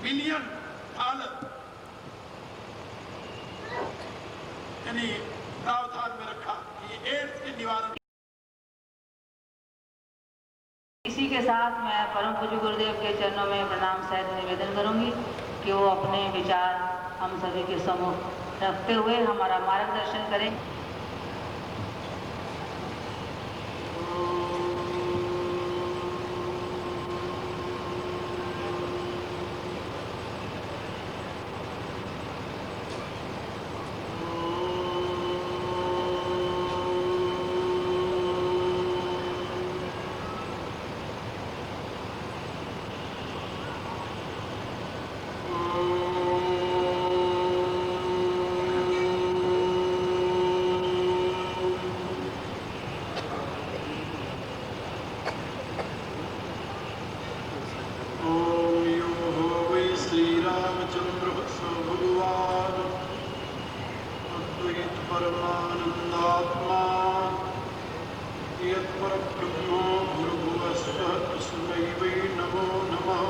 Million dollar यानी प्रावधान में रखा कि एड्स के निवारण। इसी के साथ मैं परम पूज्य गुरुदेव के चरणों में प्रणाम सहित निवेदन करूंगी कि वो अपने विचार हम सभी के सम्मुख रखते हुए हमारा मार्गदर्शन करें। परमानंदात्मा यत्परब्रह्म भूर्भुवस्सुः तस्मै वै नमो नमः।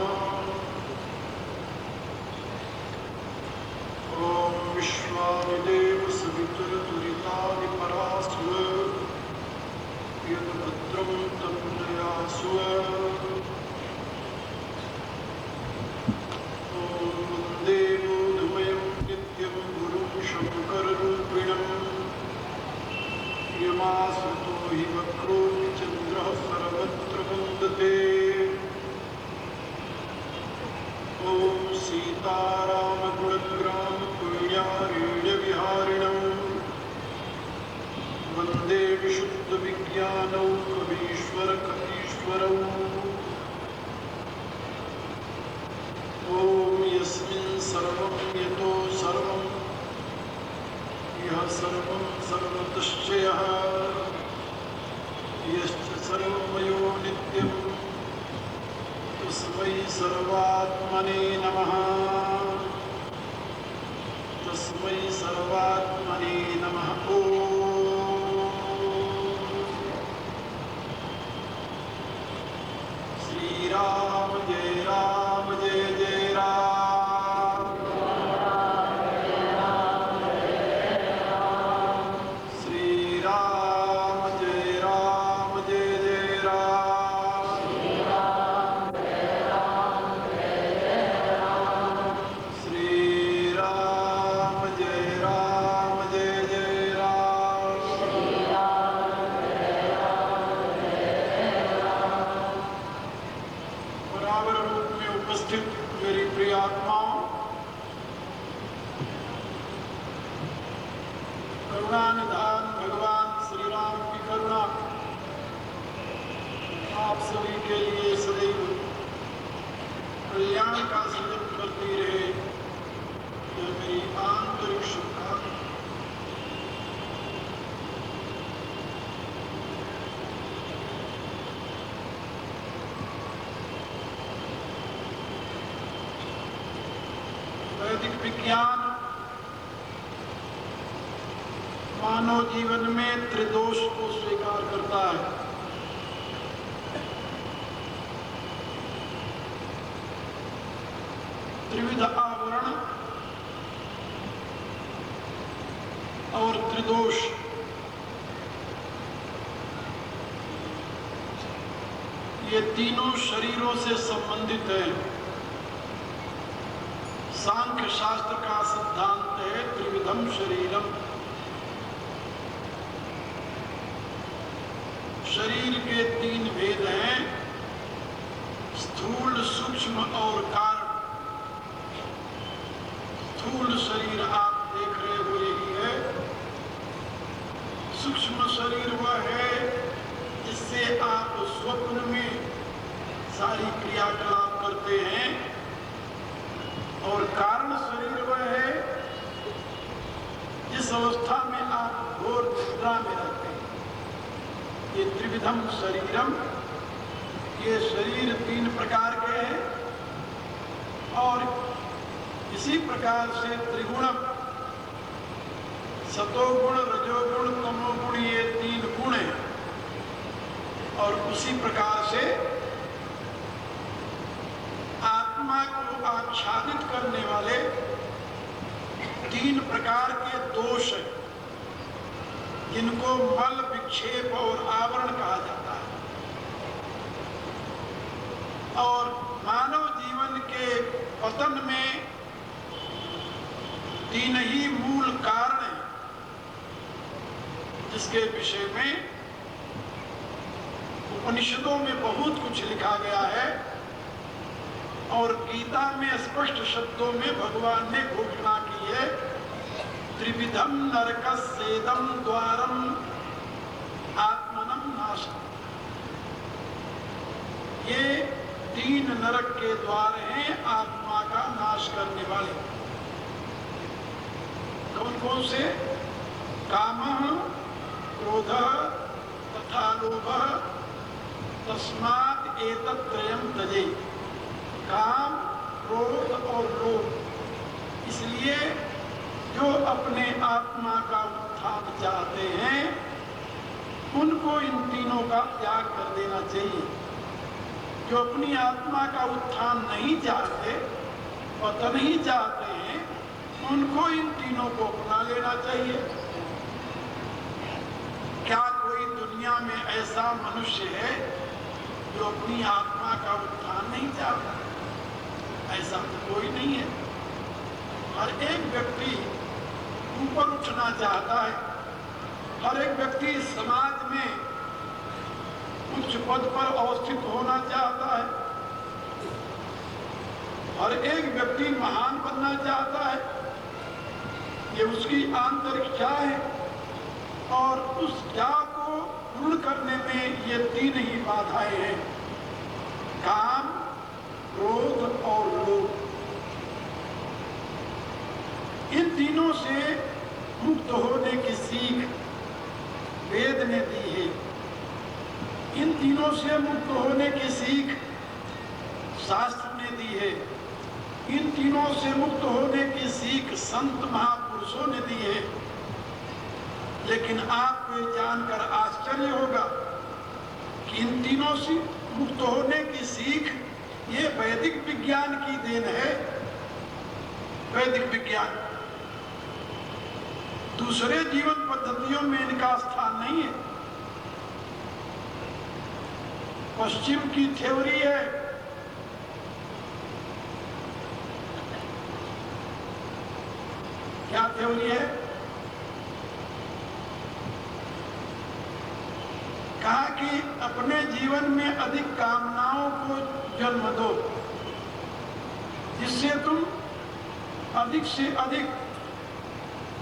ॐ विश्वामिदेव सवितुर्दुरितानि परास्व यद्भद्रं तन्नयास्व। ॐ वन्दे बोधमयं नित्यं गुरुं शङ्कररूपिणम् यमासुतो हि वक्रो चन्द्रः सर्वत्र वन्दते। ॐ सीतारामगुणग्राम पुण्यारेण्यविहारिणं वन्दे विशुद्धविज्ञानौ कवीश्वरकवीश्वरौ। ॐ यस्मिन् सर्वं यतो सर्वं यः सर्वं सर्वतश्च यः यश्च सर्वमयो नित्यं तस्मै सर्वात्मने नमः। तस्मै सर्वात्मने नमः। श्री राम जय जय राम। श्री राम जय जय राम। श्री राम जय जय राम। बराबर रूप में उपस्थित मेरी प्रिय आत्माओं, करुणा निधान भगवान श्री राम की करुणा आप सभी के लिए सदैव कल्याण का सृजन करती रहे, यह मेरी आंतरिक शुभकामना। वैदिक विज्ञान मानव जीवन में त्रिदोष को स्वीकार करता है। त्रिविध आवरण और त्रिदोष, ये तीनों शरीरों से संबंधित है। सांख्य शास्त्र का सिद्धांत है त्रिविधम शरीरम। शरीर के तीन भेद हैं, स्थूल, सूक्ष्म और कारण। स्थूल शरीर आप देख रहे हो यही है। सूक्ष्म शरीर वह है जिससे आप स्वप्न में सारी क्रियाकलाप करते हैं, और कारण शरीर वह है जिस अवस्था में आप घोर निद्रा में रहते हैं। ये त्रिविधम शरीरम, ये शरीर तीन प्रकार के हैं। और इसी प्रकार से त्रिगुणम, सतोगुण, रजोगुण, तमोगुण, ये तीन गुण हैं। और उसी प्रकार से आत्मा को आच्छादित करने वाले 3 प्रकार के दोष हैं, जिनको मल, विक्षेप और आवरण कहा जाता है। और मानव जीवन के पतन में 3 ही मूल कारण हैं, जिसके विषय में उपनिषदों में बहुत कुछ लिखा गया है और गीता में स्पष्ट शब्दों में भगवान ने घोषणा की है, त्रिविधम नरकस्येदं द्वारम आत्मनं नाशम्। ये 3 नरक के द्वार हैं आत्मा का नाश करने वाले। कौन कौन से? कामः, क्रोधः तथा लोभः, तस्मात् एतत्त्रयम् त्यजेत्। काम, क्रोध और लोभ। इसलिए जो अपने आत्मा का उत्थान चाहते हैं उनको इन तीनों का त्याग कर देना चाहिए। जो अपनी आत्मा का उत्थान नहीं चाहते और नहीं चाहते हैं उनको इन तीनों को अपना लेना चाहिए। क्या कोई दुनिया में ऐसा मनुष्य है जो अपनी आत्मा का उत्थान नहीं चाहता? ऐसा तो कोई नहीं है। हर एक व्यक्ति ऊपर उठना चाहता है। हर एक व्यक्ति समाज में उच्च पद पर अवस्थित होना चाहता है। हर एक व्यक्ति महान बनना चाहता है। ये उसकी आंतरिक इच्छा है और उस इच्छा को पूर्ण करने में ये 3 ही बाधाएं हैं, काम, क्रोध और लोभ। इन तीनों से मुक्त होने की सीख वेद ने दी है। इन तीनों से मुक्त होने की सीख शास्त्र ने दी है। इन तीनों से मुक्त होने की सीख संत महापुरुषों ने दी है। लेकिन आपको जानकर आश्चर्य होगा कि इन तीनों से मुक्त होने की सीख ये वैदिक विज्ञान की देन है। वैदिक विज्ञान, दूसरे जीवन पद्धतियों में इनका स्थान नहीं है। पश्चिम की थ्योरी है, क्या थ्योरी है? कहा कि अपने जीवन में अधिक कामनाओं को जन्म दो, जिससे तुम अधिक से अधिक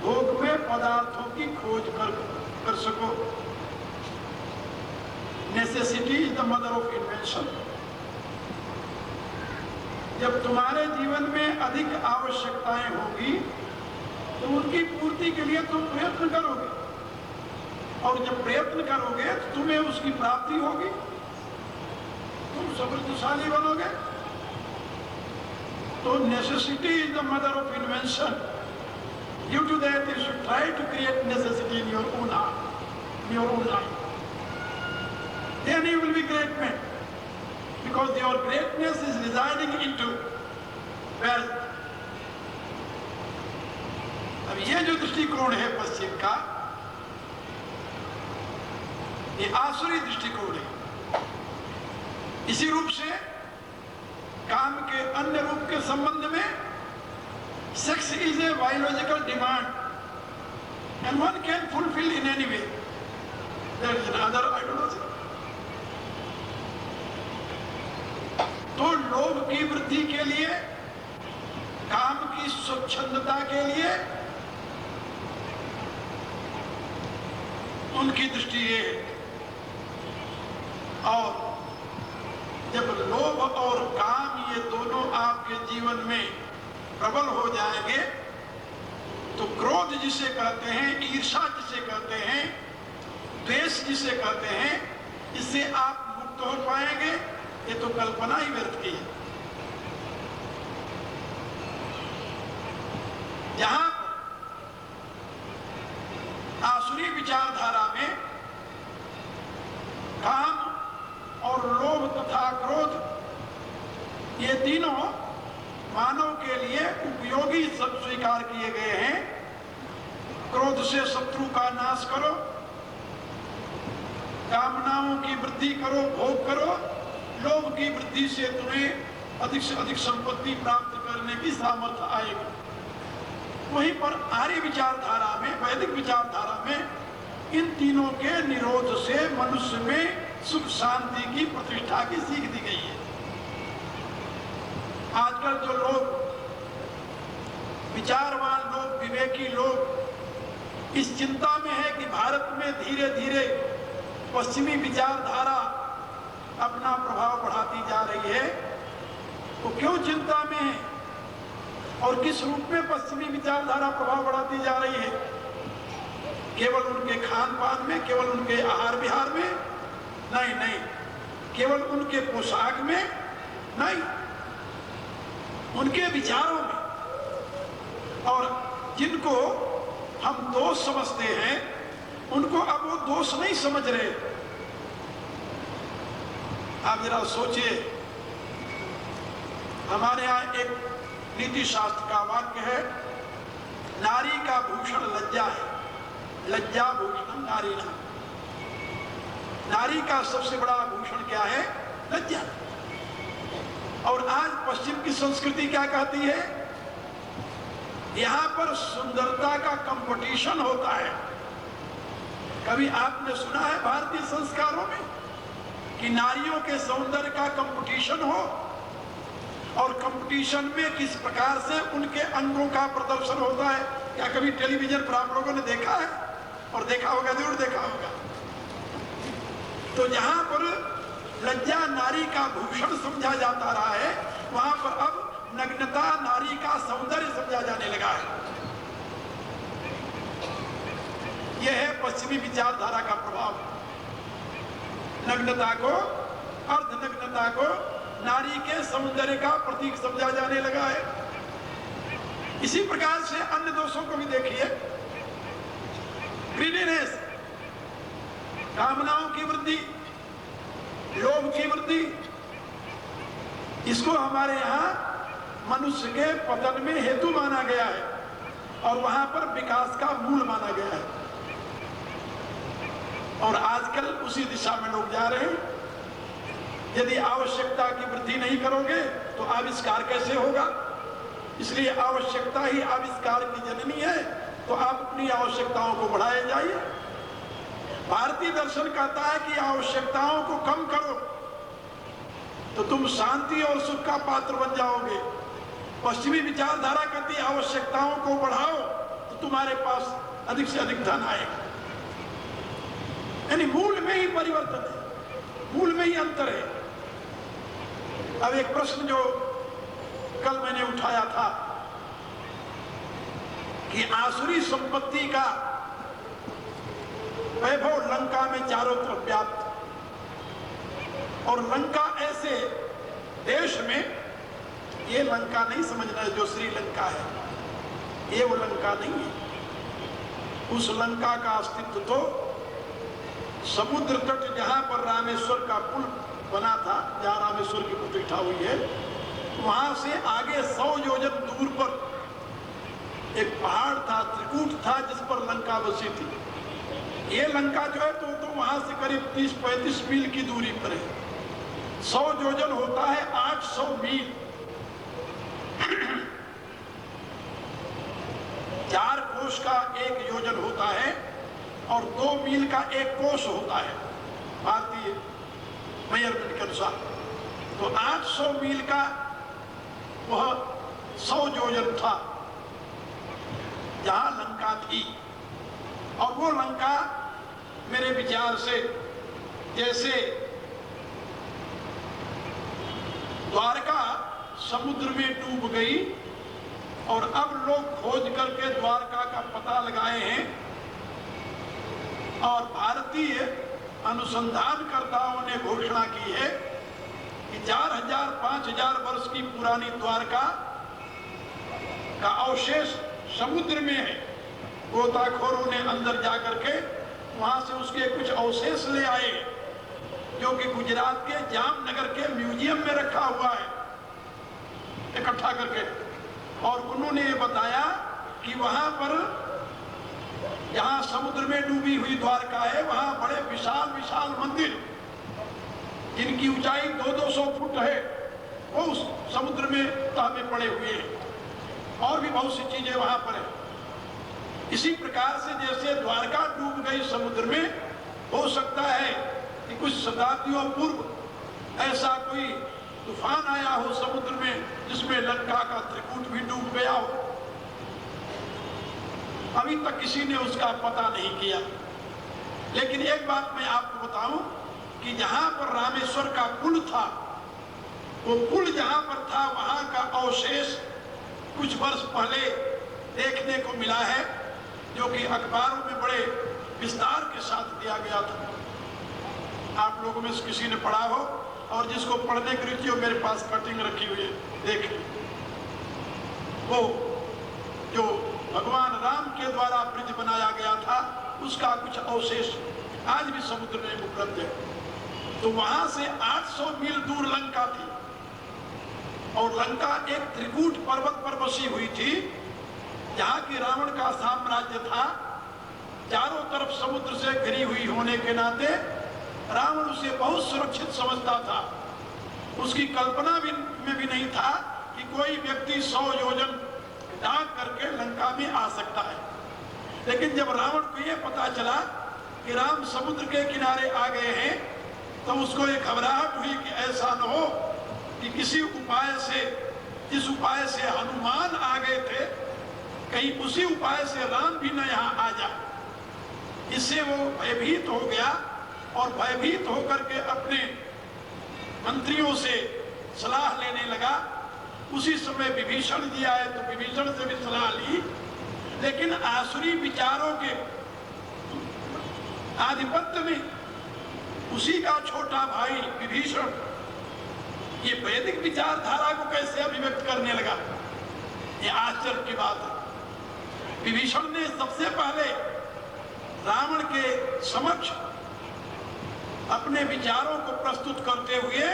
भोग में पदार्थों की खोज कर सको। Necessity is the mother of invention. जब तुम्हारे जीवन में अधिक आवश्यकताएं होगी तो उनकी पूर्ति के लिए तुम प्रयत्न करोगे, और जब प्रयत्न करोगे तो तुम्हें उसकी प्राप्ति होगी, तुम समृद्धशाली बनोगे। तो necessity is the mother of invention. Due to that, you should try to create necessity in your own heart, in your own life. Then you will be great man, because your greatness is residing into wealth. अब ये जो दृष्टिकोण है पश्चिम का, ये आसुरी दृष्टिकोण है। इसी रूप से काम के अन्य रूप के संबंध में sex is a biological demand and one can fulfill in any way. There is another ideology. तो लोभ की वृद्धि के लिए, काम की स्वच्छंदता के लिए उनकी दृष्टि ये है। और जब लोभ और काम ये दोनों आपके जीवन में प्रबल हो जाएंगे तो क्रोध जिसे कहते हैं, ईर्ष्या जिसे कहते हैं, द्वेष जिसे कहते हैं, इससे आप मुक्त हो पाएंगे। ये तो कल्पना ही व्यर्थ की है। जहां आसुरी विचारधारा में काम और लोभ तथा क्रोध ये तीनों मानव के लिए उपयोगी सब स्वीकार किए गए हैं। क्रोध से शत्रु का नाश करो, कामनाओं की वृद्धि करो, भोग करो, लोभ की वृद्धि से तुम्हें अधिक से अधिक संपत्ति प्राप्त करने की सामर्थ्य आएगी। वहीं पर आर्य विचारधारा में, वैदिक विचारधारा में इन तीनों के निरोध से मनुष्य में सुख शांति की प्रतिष्ठा की सीख दी गई है। आजकल जो लोग विचारवान लोग, विवेकी लोग इस चिंता में है कि भारत में धीरे धीरे पश्चिमी विचारधारा अपना प्रभाव बढ़ाती जा रही है, वो क्यों चिंता में है और किस रूप में पश्चिमी विचारधारा प्रभाव बढ़ाती जा रही है? केवल उनके खान पान में, केवल उनके आहार विहार में नहीं, केवल उनके पोशाक में नहीं, उनके विचारों में। और जिनको हम दोष समझते हैं उनको अब वो दोष नहीं समझ रहे। आप जरा सोचिए, हमारे यहाँ एक नीति शास्त्र का वाक्य है, नारी का भूषण लज्जा है, लज्जा भूषण नारी ना। नारी का सबसे बड़ा भूषण क्या है? लज्जा। और आज पश्चिम की संस्कृति क्या कहती है? यहाँ पर सुंदरता का कंपटीशन होता है। कभी आपने सुना है भारतीय संस्कारों में कि नारियों के सौंदर्य का कंपटीशन हो और कंपटीशन में किस प्रकार से उनके अंगों का प्रदर्शन होता है? क्या कभी टेलीविजन पर आप लोगों ने देखा है? और देखा होगा, जरूर देखा होगा। तो जहां पर लज्जा नारी का भूषण समझा जाता रहा है, वहां पर अब नग्नता नारी का सौंदर्य समझा जाने लगा है। यह है पश्चिमी विचारधारा का प्रभाव। नग्नता को, अर्धनग्नता को नारी के सौंदर्य का प्रतीक समझा जाने लगा है। इसी प्रकार से अन्य दोषों को भी देखिए। ग्रीडीनेस, कामनाओं की वृद्धि, लोभ की वृद्धि, इसको हमारे यहाँ मनुष्य के पतन में हेतु माना गया है और वहां पर विकास का मूल माना गया है। और आजकल उसी दिशा में लोग जा रहे हैं। यदि आवश्यकता की वृद्धि नहीं करोगे तो आविष्कार कैसे होगा? इसलिए आवश्यकता ही आविष्कार की जननी है, तो आप अपनी आवश्यकताओं को बढ़ाए जाइए। भारतीय दर्शन कहता है कि आवश्यकताओं को कम करो तो तुम शांति और सुख का पात्र बन जाओगे। पश्चिमी विचारधारा कहती है आवश्यकताओं को बढ़ाओ तो तुम्हारे पास अधिक से अधिक धन आएगा। यानी मूल में ही परिवर्तन है, मूल में ही अंतर है। अब एक प्रश्न जो कल मैंने उठाया था कि आसुरी संपत्ति का वैभव लंका में चारों तरफ व्याप्त, और लंका ऐसे देश में, ये लंका नहीं समझना है जो श्रीलंका है, ये वो लंका नहीं है। उस लंका का अस्तित्व तो समुद्र तट जहां पर रामेश्वर का पुल बना था, जहां रामेश्वर की प्रतिष्ठा हुई है, वहां से आगे 100 योजन दूर पर एक पहाड़ था, त्रिकूट था, जिस पर लंका बसी थी। ये लंका जो है तो वहां से करीब 30-35 मील की दूरी पर है। 100 योजन होता है 800 मील। 4 कोस का 1 योजन होता है और 2 मील का 1 कोस होता है भारतीय मेजरमेंट के अनुसार। तो 800 मील का वह 100 योजन था जहां लंका थी। और वो लंका मेरे विचार से जैसे द्वारका समुद्र में डूब गई और अब लोग खोज करके द्वारका का पता लगाए हैं, और भारतीय अनुसंधानकर्ताओं ने घोषणा की है कि 4000-5000 वर्ष की पुरानी द्वारका का अवशेष समुद्र में है। गोताखोरों ने अंदर जाकर के वहां से उसके कुछ अवशेष ले आए जो कि गुजरात के जामनगर के म्यूजियम में रखा हुआ है। इकट्ठा करके, और उन्होंने ये बताया कि वहां पर जहां समुद्र में डूबी हुई द्वारका है, वहां बड़े विशाल विशाल मंदिर जिनकी ऊंचाई 200-200 फुट है, वो उस समुद्र में तह में पड़े हुए हैं, और भी बहुत सी चीजें वहां पर है। इसी प्रकार से जैसे द्वारका डूब गई समुद्र में, हो सकता है कि कुछ शताब्दियों पूर्व ऐसा कोई तूफान आया हो समुद्र में जिसमें लंका का त्रिकूट भी डूब गया हो। अभी तक किसी ने उसका पता नहीं किया। लेकिन एक बात मैं आपको बताऊं कि जहां पर रामेश्वर का पुल था, वो पुल जहां पर था वहां का अवशेष कुछ वर्ष पहले देखने को मिला है, जो कि अखबारों में बड़े विस्तार के साथ दिया गया था। आप लोगों में से किसी ने पढ़ा हो, और जिसको पढ़ने की रुचि हो, मेरे पास कटिंग रखी हुई है, देख ली। वो जो भगवान राम के द्वारा ब्रिज बनाया गया था, उसका कुछ अवशेष आज भी समुद्र में उपलब्ध है। तो वहां से 800 मील दूर लंका थी, और लंका एक त्रिकूट पर्वत पर बसी हुई थी, जहां की रावण का साम्राज्य था। चारों तरफ समुद्र से घिरी हुई होने के नाते रावण उसे बहुत सुरक्षित समझता था। उसकी कल्पना में भी नहीं था कि कोई व्यक्ति 100 योजन डाक करके लंका में आ सकता है। लेकिन जब रावण को यह पता चला कि राम समुद्र के किनारे आ गए हैं, तो उसको एक घबराहट हुई कि ऐसा न हो कि किसी उपाय से, जिस उपाय से हनुमान आ गए थे, कहीं उसी उपाय से राम भी न यहाँ आ जाए। इससे वो भयभीत हो गया, और भयभीत होकर के अपने मंत्रियों से सलाह लेने लगा। उसी समय विभीषण जी आए, तो विभीषण से भी सलाह ली, लेकिन आसुरी विचारों के आधिपत्य में उसी का छोटा भाई विभीषण ये वैदिक विचारधारा को कैसे अभिव्यक्त करने लगा, ये आश्चर्य की बात है। विभीषण ने सबसे पहले रावण के समक्ष अपने विचारों को प्रस्तुत करते हुए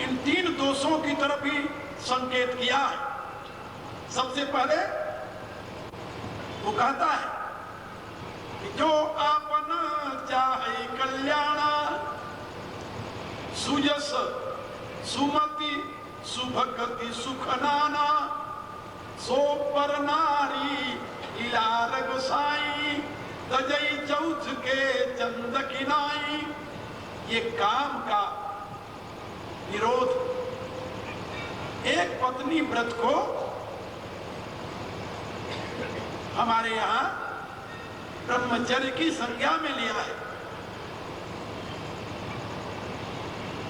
इन 3 दोषों की तरफ ही संकेत किया है। सबसे पहले वो कहता है कि जो आपन चाहे कल्याण, सुजस सुमति सुभगति सुख नाना, सो पर नारी इलार गोसाई, तजई चौथ के चंद किनाई। ये काम का विरोध एक पत्नी व्रत को हमारे यहाँ ब्रह्मचर्य की संज्ञा में लिया है।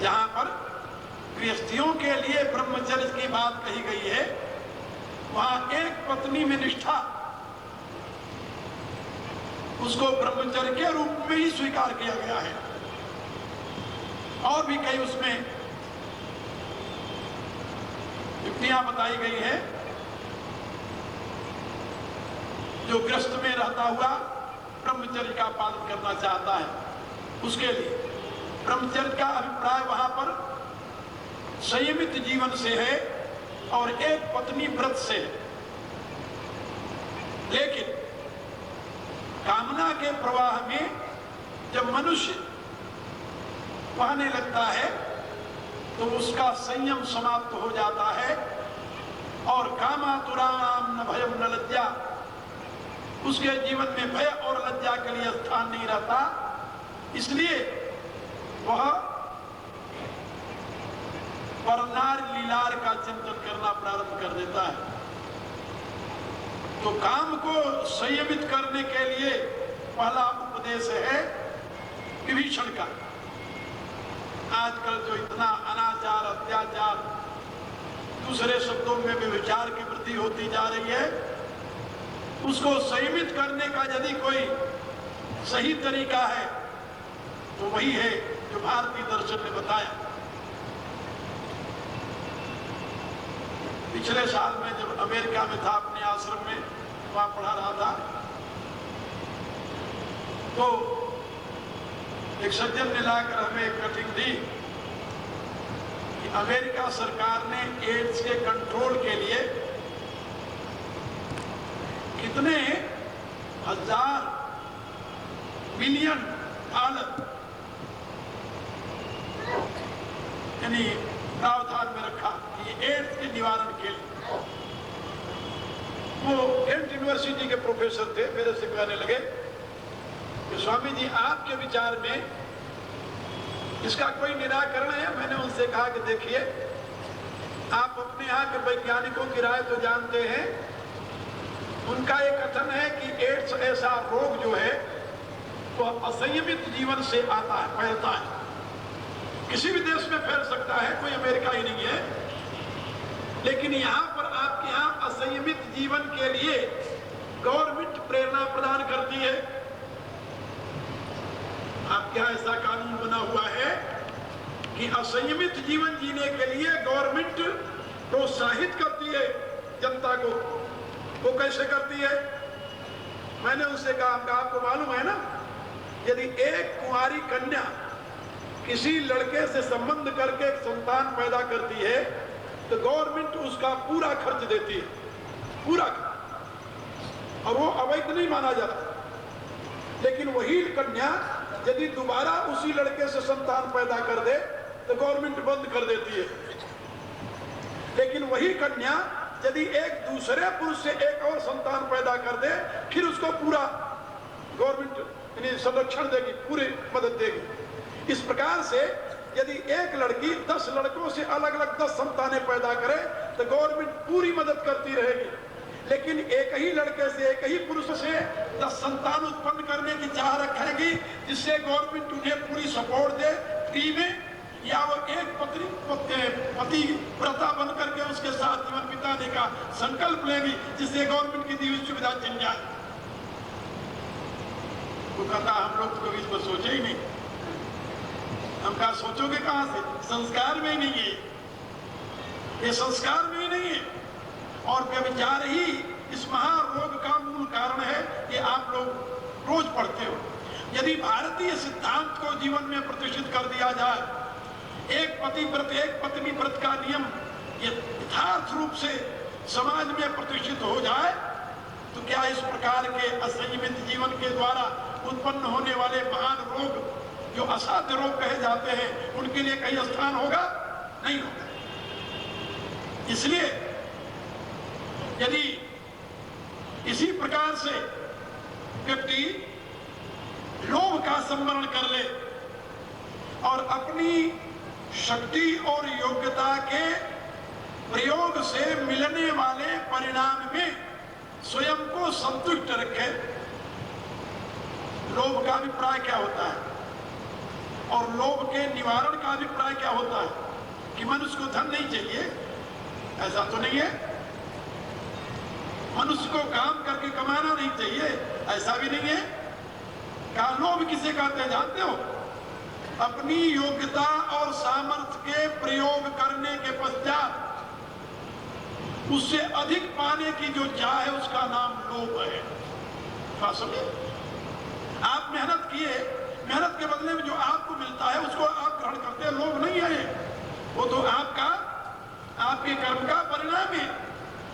जहां पर गृहस्थियों के लिए ब्रह्मचर्य की बात कही गई है, वहां एक पत्नी में निष्ठा, उसको ब्रह्मचर्य के रूप में ही स्वीकार किया गया है। और भी कई उसमें युक्तियां बताई गई है। जो गृहस्थ में रहता हुआ ब्रह्मचर्य का पालन करना चाहता है, उसके लिए ब्रह्मचर्य का अभिप्राय वहां पर संयमित जीवन से है और एक पत्नी व्रत से है। लेकिन कामना के प्रवाह में जब मनुष्य बहने लगता है, तो उसका संयम समाप्त हो जाता है, और कामातुराणाम न भयम न लज्जा, उसके जीवन में भय और लज्जा के लिए स्थान नहीं रहता। इसलिए वह परनार लीलार का चिंतन करना प्रारंभ कर देता है। तो काम को संयमित करने के लिए पहला उपदेश है विभीषण का। आजकल जो इतना अनाचार, अत्याचार, दूसरे शब्दों में व्यभिचार की वृद्धि होती जा रही है, उसको संयमित करने का यदि कोई सही तरीका है तो वही है जो भारतीय दर्शन ने बताया। पिछले साल में जब अमेरिका में था, अपने आश्रम में वहां पढ़ा रहा था, तो एक सज्जन ने लाकर हमें एक कटिंग दी कि अमेरिका सरकार ने एड्स के कंट्रोल के लिए कितने हजार बिलियन डॉलर यानी प्रावधान में रखा कि एड्स के निवारण के लिए। वो केंट यूनिवर्सिटी के प्रोफेसर थे, मेरे से कहने लगे कि स्वामी जी आपके विचार में इसका कोई निराकरण है? मैंने उनसे कहा कि देखिए, आप अपने यहाँ के वैज्ञानिकों की राय तो जानते हैं। उनका एक कथन है कि एड्स ऐसा रोग जो है वह असंयमित जीवन से आता है, फैलता है। किसी भी देश में फैल सकता है, कोई अमेरिका ही नहीं है। लेकिन यहाँ पर आपके यहाँ असंयमित जीवन के लिए गवर्नमेंट प्रेरणा प्रदान करती है। आपके यहाँ ऐसा कानून बना हुआ है कि असंयमित जीवन जीने के लिए गवर्नमेंट प्रोत्साहित करती है जनता को। वो कैसे करती है? मैंने उनसे कहा, आपको मालूम है ना, यदि एक कुंवारी कन्या किसी लड़के से संबंध करके एक संतान पैदा करती है तो गवर्नमेंट उसका पूरा खर्च देती है, पूरा खर्च, और वो अवैध नहीं माना जाता। लेकिन वही कन्या यदि दोबारा उसी लड़के से संतान पैदा कर दे तो गवर्नमेंट बंद कर देती है। लेकिन वही कन्या यदि एक दूसरे पुरुष से एक और संतान पैदा कर दे, फिर उसको पूरा गवर्नमेंट यानी संरक्षण देगी, पूरी मदद देगी। इस प्रकार से यदि एक लड़की 10 लड़कों से अलग अलग 10 संतानें पैदा करे तो गवर्नमेंट पूरी मदद करती रहेगी। लेकिन एक ही लड़के से, एक ही पुरुष से 10 संतान उत्पन्न करने की चाह रखेगी, जिससे गवर्नमेंट उन्हें पूरी सपोर्ट दे फ्री में, या वो एक पति व्रता बन करके उसके साथ जीवन बिताने का संकल्प लेगी, जिससे गवर्नमेंट की दी हुई सुविधा छिन जाए। वो कहता हम लोग तो कभी इस पर सोचे ही नहीं। हम कहा सोचोगे कहां से? संस्कार में ही नहीं है, ये संस्कार में ही नहीं है। और व्यभिचार ही इस महारोग का मूल कारण है, ये आप लोग रोज पढ़ते हो। यदि भारतीय सिद्धांत को जीवन में प्रतिष्ठित कर दिया जाए, एक पति व्रत एक पत्नी व्रत का नियम यथार्थ रूप से समाज में प्रतिष्ठित हो जाए, तो क्या इस प्रकार के असंयमित जीवन के द्वारा उत्पन्न होने वाले महान रोग, जो असाध्य रोग कहे जाते हैं, उनके लिए कहीं स्थान होगा? नहीं होगा। इसलिए यदि इसी प्रकार से व्यक्ति लोभ का संवरण कर ले और अपनी शक्ति और योग्यता के प्रयोग से मिलने वाले परिणाम में स्वयं को संतुष्ट रखे। लोभ का अभिप्राय क्या होता है और लोभ के निवारण का अभिप्राय क्या होता है? कि मनुष्य को धन नहीं चाहिए, ऐसा तो नहीं है। मनुष्य को काम करके कमाना नहीं चाहिए, ऐसा भी नहीं है। क्या लोभ किसे कहते हैं जानते हो? अपनी योग्यता और सामर्थ्य के प्रयोग करने के पश्चात उससे अधिक पाने की जो चाह है, उसका नाम लोभ है। आप मेहनत किए, मेहनत के बदले में जो आपको मिलता है उसको आप ग्रहण करते हैं, लोभ नहीं है। वो तो आपके कर्म का परिणाम है।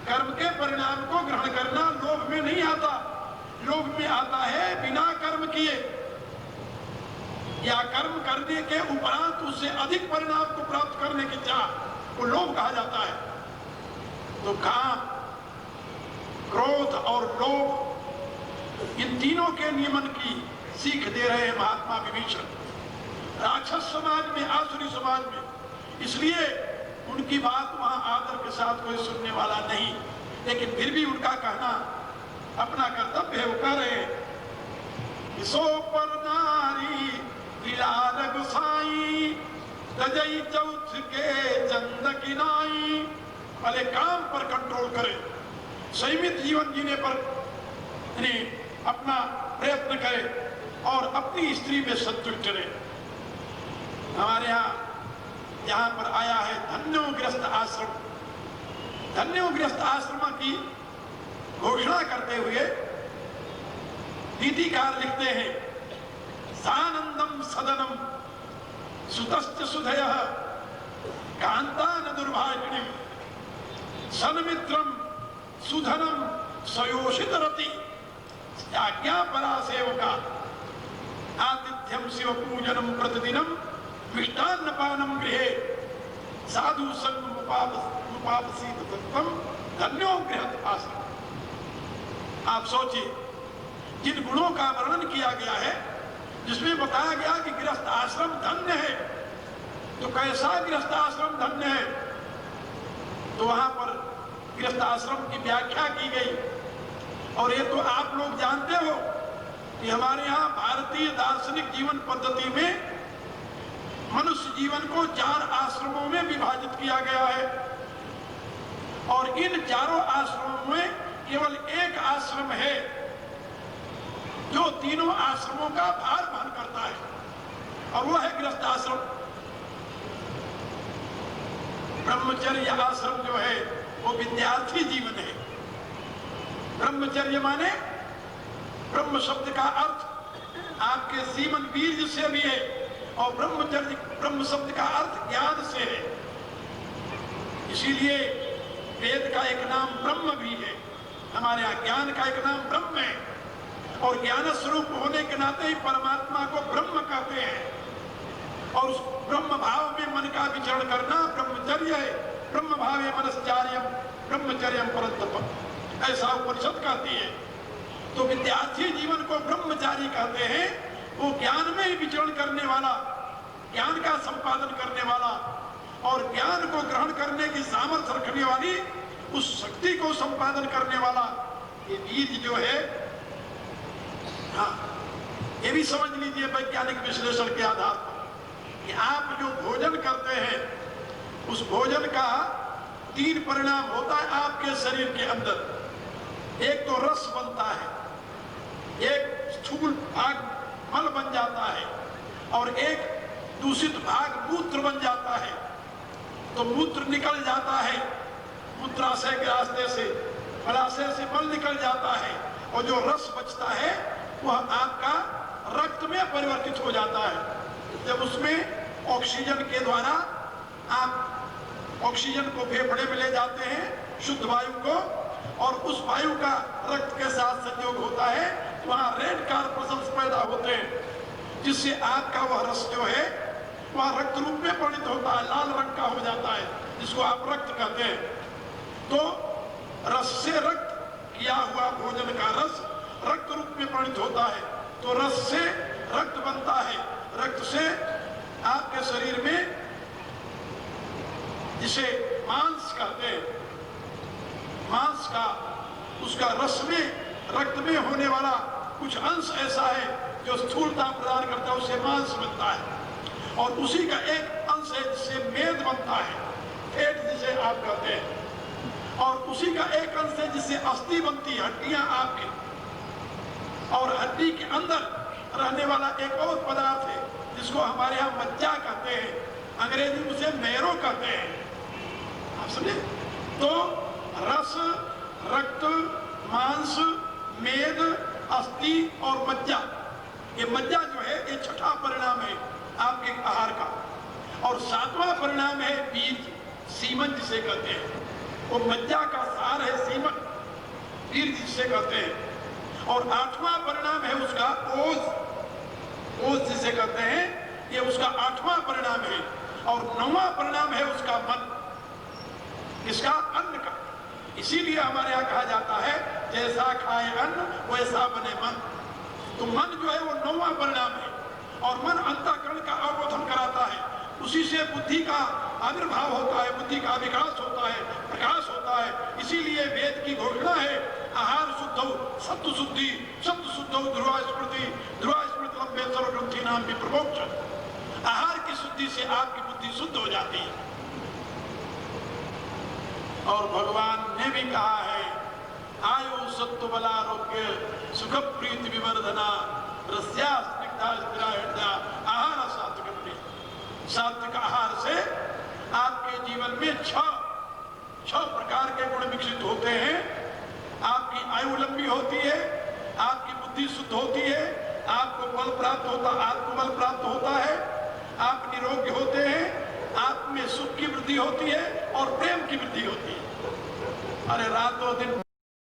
कर्म के परिणाम को ग्रहण करना लोभ में नहीं आता। लोभ में आता है बिना कर्म किए या कर्म करने के उपरांत उससे अधिक परिणाम को प्राप्त करने की चाह, वो लोभ कहा जाता है। तो काम, क्रोध और लोभ, इन तीनों के नियमन की सीख दे रहे हैं महात्मा विभीषण राक्षस समाज में, आसुरी समाज में। इसलिए उनकी बात वहां आदर के साथ कोई सुनने वाला नहीं, लेकिन फिर भी उनका कहना अपना कर्तव्य है। वो कह रहे सो पर नारी बिलार गुसाई तजई चौथ के चंद की नाई। पहले काम पर कंट्रोल करे, संयमित जीवन जीने पर अपना प्रयत्न करे और अपनी स्त्री में संतुष्ट रहे। हमारे यहाँ पर आया है धन्योग्रस्त आश्रम। धन्योग्रस्त आश्रम की घोषणा करते हुए नीतिकार लिखते हैं, सानंदम सदनम सुतश्च सुधयः कांतान दुर्भागिणी सन्मित्रम सुधनम सयोषित रति आज्ञा परा सेवका आतिथ्यम शिव पूजनम प्रतिदिनम मिष्टान्न पानम गृहे साधु संग मुपावसीत तत्वम धन्यो गृहत आश्रम। आप सोचिए, जिन गुणों का वर्णन किया गया है, जिसमें बताया गया कि गृहस्थ आश्रम धन्य है, तो कैसा गृहस्थ आश्रम धन्य है? तो वहां पर गृहस्थ आश्रम की व्याख्या की गई। और ये तो आप लोग जानते हो कि हमारे यहाँ भारतीय दार्शनिक जीवन पद्धति में मनुष्य जीवन को 4 आश्रमों में विभाजित किया गया है, और इन चारों आश्रमों में केवल एक आश्रम है जो तीनों आश्रमों का भार वहन करता है, और वो है गृहस्थ आश्रम। ब्रह्मचर्य आश्रम जो है वो विद्यार्थी जीवन है। ब्रह्मचर्य माने, ब्रह्म शब्द का अर्थ आपके सीमन बीज से भी है, और ब्रह्मचर्य ब्रह्म शब्द का अर्थ ज्ञान से है। इसीलिए वेद का एक नाम ब्रह्म भी है, हमारे यहाँ ज्ञान का एक नाम ब्रह्म है, और ज्ञान स्वरूप होने के नाते ही परमात्मा को ब्रह्म कहते हैं। और उस ब्रह्म भाव में मन का विचरण करना ब्रह्मचर्य है। ब्रह्म भावे मनश्चार्यम ब्रह्मचर्यम परंतप, ऐसा उपनिषद कहती है। तो विद्यार्थी जीवन को ब्रह्मचारी कहते हैं, वो ज्ञान में ही विचरण करने वाला, ज्ञान का संपादन करने वाला, और ज्ञान को ग्रहण करने की सामर्थ्य रखने वाली उस शक्ति को संपादन करने वाला ये बीज जो है। हाँ, ये भी समझ लीजिए वैज्ञानिक विश्लेषण के आधार पर कि आप जो भोजन करते हैं, उस भोजन का 3 परिणाम होता है आपके शरीर के अंदर। एक तो रस बनता है, एक स्थूल भाग मल बन जाता है, और एक दूषित भाग मूत्र बन जाता है। तो मूत्र निकल जाता है, मूत्राशय के रास्ते से, मलाशय से मल निकल जाता है, और जो रस बचता है वह आपका रक्त में परिवर्तित हो जाता है। जब उसमें ऑक्सीजन के द्वारा आप ऑक्सीजन को फेफड़े में ले जाते हैं, शुद्ध वायु को, और उस वायु का रक्त के साथ संयोग होता है, तो वहाँ रेड कॉर्पस्कल्स पैदा होते हैं, जिससे आपका वह रस जो है वह रक्त रूप में परिणत होता है, लाल रंग का हो जाता है, जिसको आप रक्त कहते हैं। तो रस से रक्त किया हुआ भोजन का रस रक्त रूप में परिणत होता है, तो रस से रक्त बनता है। रक्त से आपके शरीर में, जिसे मांस कहते हैं, मांस का उसका रस में, रक्त में होने वाला कुछ अंश ऐसा है जो स्थूलता प्रदान करता है, उससे मांस बनता है। और उसी का एक अंश है जिससे मेद बनता है, फैट जिसे आप कहते हैं। और उसी का एक अंश है जिससे अस्थि बनती है, हड्डियां आपकी। और हड्डी के अंदर रहने वाला एक और पदार्थ है जिसको हमारे यहाँ मज्जा कहते हैं, अंग्रेजी में उसे मैरो कहते हैं। आप समझे? तो रस, रक्त, मांस, मेद, अस्थि और मज्जा, ये मज्जा जो है ये छठा परिणाम है आपके आहार का। और 7वां परिणाम है बीज, सीमन जिसे कहते हैं। वो मज्जा का सार है सीमन, बीज जिसे कहते हैं। और 8वां परिणाम है उसका ओज, ओज जिसे कहते हैं, ये उसका 8वां परिणाम है। और 9वां परिणाम है उसका मन, इसका अन्न का। इसीलिए हमारे यहाँ कहा जाता है जैसा खाए अन्न वैसा बने मन। तो मन जो है वो 9वां परिणाम है, और मन अंतःकरण का अवबोधन कराता है। उसी से बुद्धि का आविर्भाव होता है, बुद्धि का विकास होता है, प्रकाश होता है। इसीलिए वेद की घोषणा है आहार शुद्धौ सत्व शुद्धि, सत्व शुद्धौ ध्रुवा स्मृति, ध्रुवा स्मृति लंबे सर्वग्रंथि नाम भी प्रमोक्ष। आहार की शुद्धि से आपकी बुद्धि शुद्ध हो जाती है। और भगवान ने भी कहा है आयु सत्व बलारोग्य सुख प्रीति विवर्धना रस्या स्निग्धा स्थिरा हृदया आहार सात्विक। सात्विक आहार से आपके जीवन में छह प्रकार के गुण विकसित होते हैं। आपकी आयु लंबी होती है, आपकी बुद्धि शुद्ध होती है, आपको बल प्राप्त होता, आत्मबल प्राप्त होता है, आप निरोगी होते हैं, आप में सुख की होती है और प्रेम की वृद्धि होती है। अरे रातों दिन